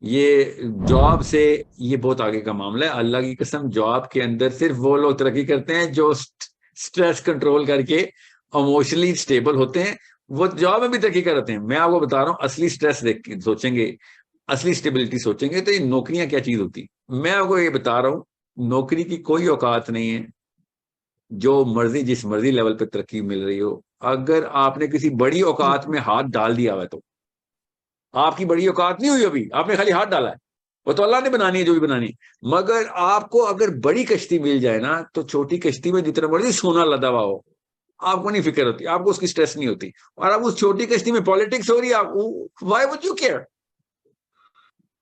یہ جاب سے یہ بہت آگے کا معاملہ ہے. اللہ کی قسم جاب کے اندر صرف وہ لوگ ترقی کرتے ہیں جو سٹریس کنٹرول کر کے ایموشنلی اسٹیبل ہوتے ہیں. وہ جاب میں بھی ترقی کرتے ہیں. میں آپ کو بتا رہا ہوں اصلی سٹریس دیکھ کے سوچیں گے, اصلی اسٹیبلٹی سوچیں گے تو یہ نوکریاں کیا چیز ہوتی. میں آپ کو یہ بتا رہا ہوں نوکری کی کوئی اوقات نہیں ہے. جو مرضی جس مرضی لیول پہ ترقی مل رہی ہو, اگر آپ نے کسی بڑی اوقات میں ہاتھ ڈال دیا ہوا تو آپ کی بڑی اوقات نہیں ہوئی, ابھی آپ نے خالی ہاتھ ڈالا ہے, وہ تو اللہ نے بنانی ہے جو بھی بنانی. مگر آپ کو اگر بڑی کشتی مل جائے نا تو چھوٹی کشتی میں جتنا مرضی سونا لدا ہوا ہو آپ کو نہیں فکر ہوتی, آپ کو اس کی سٹریس نہیں ہوتی. اور اب اس چھوٹی کشتی میں پالیٹکس ہو رہی ہے, آپ وائی وڈ یو کیئر,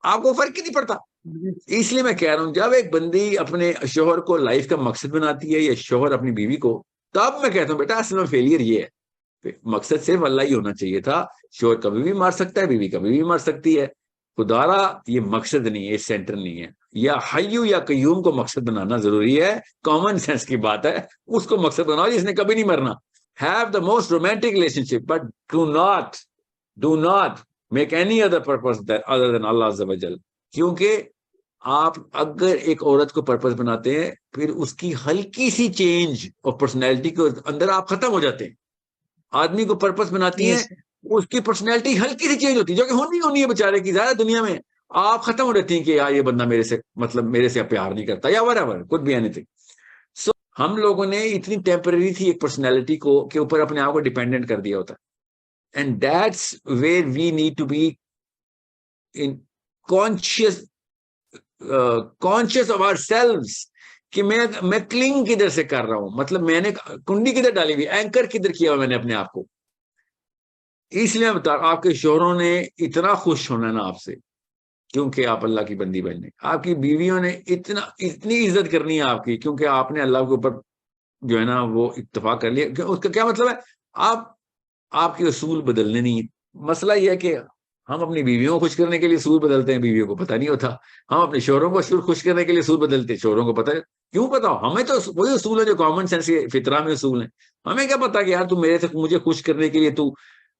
آپ کو فرق ہی نہیں پڑتا. اس لیے میں کہہ رہا ہوں جب ایک بندی اپنے شوہر کو لائف کا مقصد بناتی ہے یا شوہر اپنی بیوی کو, تب میں کہتا ہوں بیٹا اصل میں فیلئر یہ ہے. مقصد صرف اللہ ہی ہونا چاہیے تھا. شوہر کبھی بھی مار سکتا ہے, بیوی کبھی بھی مار سکتی ہے. خدارا یہ مقصد نہیں ہے, یہ سینٹر نہیں ہے. یا حیو یا قیوم کو مقصد بنانا ضروری ہے, کامن سینس کی بات ہے. اس کو مقصد بناؤ جس نے کبھی نہیں مرنا. Have the most romantic relationship but do not make any other purpose other than Allah عز و جل. کیونکہ آپ اگر ایک عورت کو پرپز بناتے ہیں پھر اس کی ہلکی سی چینج آف پرسنالٹی کے اندر آپ ختم ہو جاتے ہیں. آدمی کو پرپز بناتی ہیں, یس اس کی پرسنالٹی ہلکی سی چینج ہوتی ہے جو کہ ہونی ہے بیچارے کی. زیادہ دنیا میں آپ ختم ہو جاتی ہیں کہ یار یہ بندہ میرے سے پیار نہیں کرتا یا whatever could be anything. سو ہم لوگوں نے اتنی ٹیمپرری تھی ایک پرسنالٹی کو کے اوپر اپنے آپ کو ڈیپینڈنٹ کر دیا ہوتا. And that's where we need to be in conscious of آور سیلوز کہ میں کلنگ کدھر سے کر رہا ہوں, مطلب میں نے کنڈی کدھر ڈالی ہوئی, اینکر کدھر کیا ہوا میں نے اپنے آپ کو. اس لیے میں بتا رہا ہوں آپ کے شوہروں نے اتنا خوش ہونا نا آپ سے کیونکہ آپ اللہ کی بندی بننے. آپ کی بیویوں نے اتنی عزت کرنی ہے آپ کی کیونکہ آپ نے اللہ کے اوپر جو ہے نا وہ اتفاق کر لیا. اس کا کیا مطلب ہے, آپ کے اصول بدلنے نہیں. مسئلہ یہ ہے کہ ہم اپنی بیویوں کو خوش کرنے کے لیے اصول بدلتے ہیں, بیویوں کو پتہ نہیں ہوتا. ہم اپنے شوہروں کو خوش کرنے کے لیے اصول بدلتے ہیں, شوہروں کو پتہ ہے. کیوں پتا ہو, ہمیں تو وہی اصول ہے جو کامن سینس کے فطرہ میں اصول ہیں. ہمیں کیا پتا کہ یار تو میرے سے مجھے خوش کرنے کے لیے تو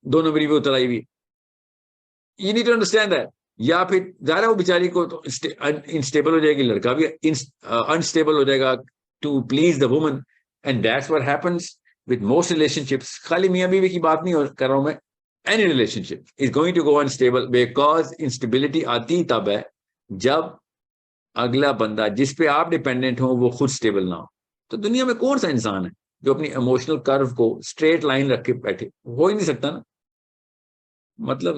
2 نمبری بھی اتر آئی ہوئی. You need to understand that. یا پھر ظاہر ہے وہ بیچاری کو انسٹیبل ہو جائے گی, لڑکا بھی انسٹیبل ہو جائے گا to please the woman. And that's what happens with most relationships. خالی میاں بیوی کی بات نہیں کر رہا ہوں میں, any relationship is going to go unstable because instability آتی تب ہے جب اگلا بندہ جس پہ آپ ڈیپینڈنٹ ہو وہ خود سٹیبل نہ ہو. تو دنیا میں کون سا انسان ہے جو اپنی ایموشنل کرو کو اسٹریٹ لائن رکھ کے بیٹھے, ہو ہی نہیں سکتا نا. مطلب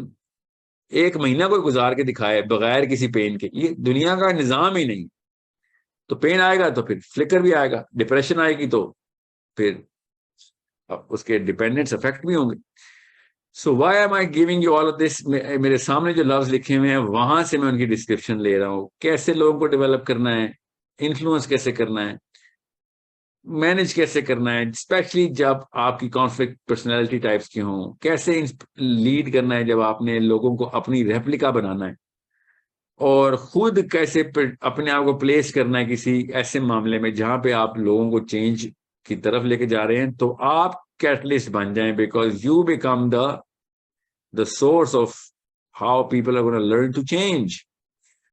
1 مہینہ کوئی گزار کے دکھائے بغیر کسی پین کے, یہ دنیا کا نظام ہی نہیں. تو پین آئے گا تو پھر فلکر بھی آئے گا, ڈپریشن آئے گی تو پھر اس کے ڈیپینڈنٹس افیکٹ بھی ہوں گے. So why am I giving you all of this؟ میرے سامنے جو لفظ لکھے ہوئے ہیں وہاں سے میں ان کی ڈسکرپشن لے رہا ہوں. کیسے لوگوں کو ڈیولپ کرنا ہے, انفلوئنس کیسے کرنا ہے, مینج کیسے کرنا ہے, اسپیشلی جب آپ کی کانفلکٹ پرسنالٹی ٹائپس کی ہوں, کیسے لیڈ کرنا ہے جب آپ نے لوگوں کو اپنی ریپلیکا بنانا ہے, اور خود کیسے اپنے آپ کو پلیس کرنا ہے کسی ایسے معاملے میں جہاں پہ آپ لوگوں کو چینج کی طرف لے کے جا رہے ہیں. تو آپ کیٹلسٹ بن جائیں because you become the source of how people are going to learn to change.